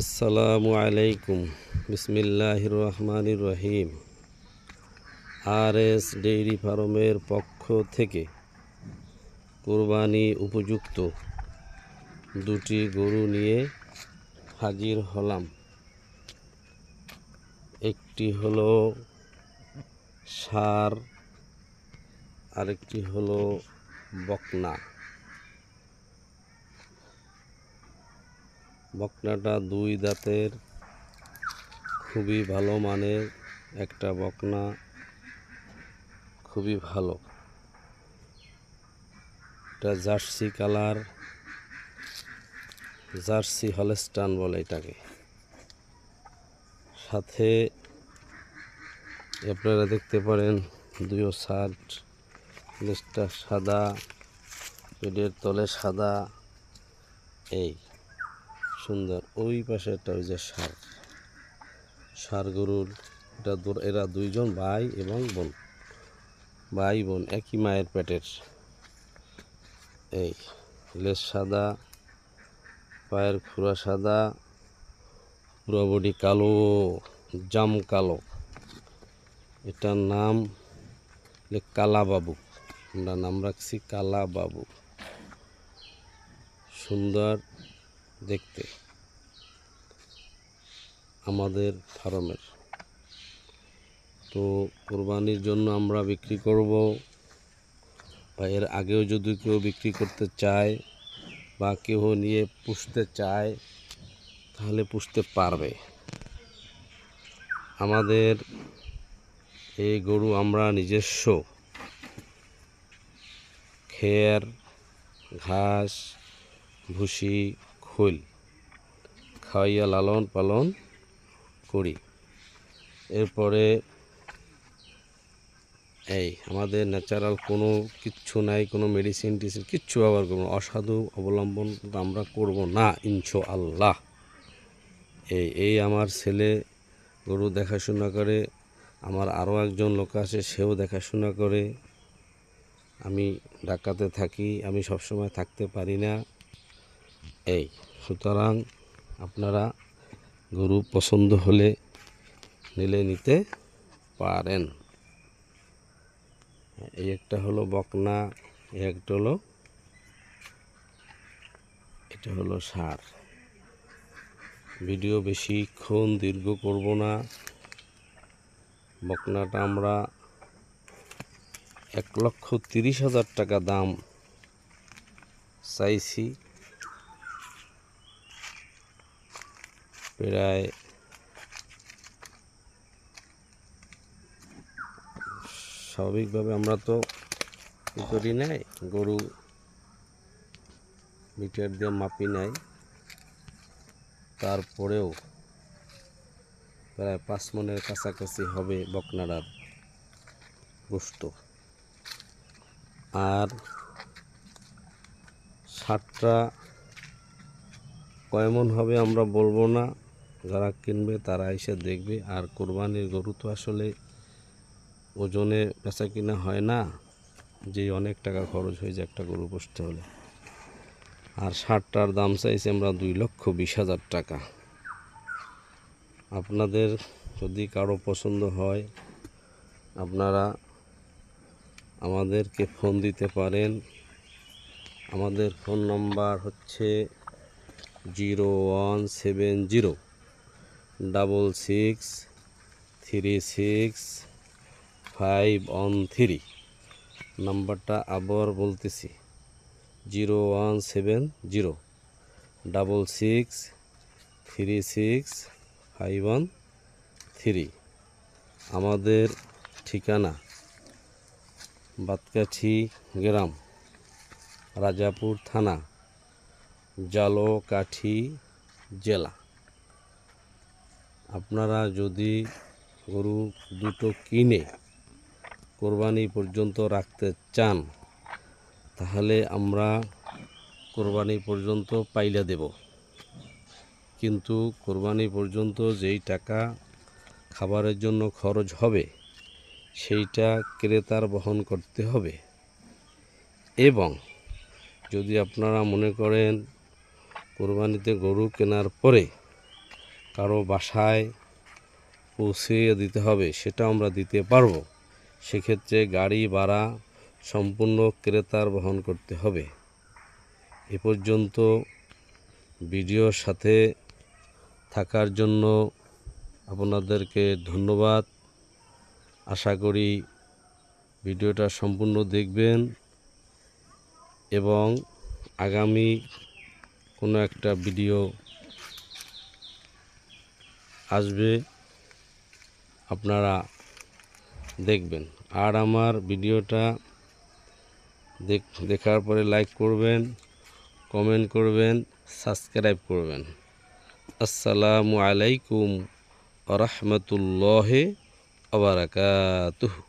আসসালামু আলাইকুম। বিসমিল্লাহির রহমানির রহিম। RS ডেইরি ফার্মের পক্ষ থেকে কোরবানি উপযুক্ত দুটি গরু নিয়ে হাজির হলাম। একটি হলো ষাঁড়, আরেকটি হলো বকনা। বকনাটা দুই দাঁতের, খুবই ভালো মানের একটা বকনা, খুবই ভালো। এটা জার্সি কালার, জার্সি হলস্টাইন বলে এটাকে। সাথে আপনারা দেখতে পারেন দুইও শার্ট, লেজটা সাদা, পেটের তলে সাদা, এই সুন্দর। ওই পাশে একটা ওই যে ষাঁড় গরুর, এরা দুইজন ভাই এবং বোন, ভাই বোন একই মায়ের পেটের। এই লেজ সাদা, পায়ের খুরা সাদা, পুরো বডি কালো, জাম কালো। এটার নাম কালা বাবু, আমরা নাম রাখছি কালা বাবু। সুন্দর দেখতে আমাদের ফার্মের। তো কোরবানির জন্য আমরা বিক্রি করব, বা এর আগেও যদি কেউ বিক্রি করতে চায় বা কেউ নিয়ে পুষতে চায় তাহলে পুষতে পারবে। আমাদের এই গরু আমরা নিজস্ব খের, ঘাস, ভুসি, খোল খাওয়াইয়া লালন পালন করি। এরপরে এই আমাদের ন্যাচারাল কোনো কিচ্ছু নাই, কোনো মেডিসিন টিসিন কিচ্ছু ব্যবহার করবো না, অসাধু অবলম্বন আমরা করব না ইনশাআল্লাহ। এই আমার ছেলে গরু দেখাশোনা করে, আমার আরও একজন লোক আছে সেও দেখাশোনা করে। আমি ঢাকাতে থাকি, আমি সবসময় থাকতে পারি না। সুতরাং আপনারা গরু পছন্দ হলে নিতে পারেন। এই একটা হলো বকনা, এটা হলো ষাঁড়। ভিডিও বেশিক্ষণ দীর্ঘ করব না। বকনাটা আমরা 1,30,000 টাকা দাম চাইছি। প্রায় স্বাভাবিকভাবে আমরা তো করি নাই, গরু মিটার দিয়ে মাপি নাই, তারপরেও প্রায় 5 মনের কাছাকাছি হবে বকনাটার গোস্ত। আর ষাঁড়টা কয় মন হবে আমরা বলবো না, যারা কিনবে তারা এসে দেখবে। আর কোরবানির গরু তো আসলে ওজনে বেচা কিনা হয় না, যে অনেক টাকা খরচ হয়ে যায় একটা গরু পুষতে হলে। আর ষাঁড়টার দাম চাইছি আমরা 2,20,000 টাকা। আপনাদের যদি কারো পছন্দ হয় আপনারা আমাদেরকে ফোন দিতে পারেন। আমাদের ফোন নাম্বার হচ্ছে 01706366513। নাম্বারটা আবার বলতেছি, 01706366513। আমাদের ঠিকানা বাতকাঠি গ্রাম, রাজাপুর থানা, ঝালকাঠি জেলা। আপনারা যদি গরু দুটো কিনে কোরবানি পর্যন্ত রাখতে চান তাহলে আমরা কোরবানি পর্যন্ত পাইলে দেব, কিন্তু কোরবানি পর্যন্ত যেই টাকা খাবারের জন্য খরচ হবে সেইটা ক্রেতার বহন করতে হবে। এবং যদি আপনারা মনে করেন কোরবানিতে গরু কেনার পরে কারো বাসায় পৌঁছে দিতে হবে সেটা আমরা দিতে পারবো। সেক্ষেত্রে গাড়ি ভাড়া সম্পূর্ণ ক্রেতার বহন করতে হবে। এ পর্যন্ত ভিডিওর সাথে থাকার জন্য আপনাদেরকে ধন্যবাদ। আশা করি ভিডিওটা সম্পূর্ণ দেখবেন এবং আগামী কোনো একটা ভিডিও আসবে, আপনারা দেখবেন। আর আমার ভিডিওটা দেখার পরে লাইক করবেন, কমেন্ট করবেন, সাবস্ক্রাইব করবেন। আসসালামু আলাইকুম ওয়া রাহমাতুল্লাহি ওয়া বারাকাতুহু।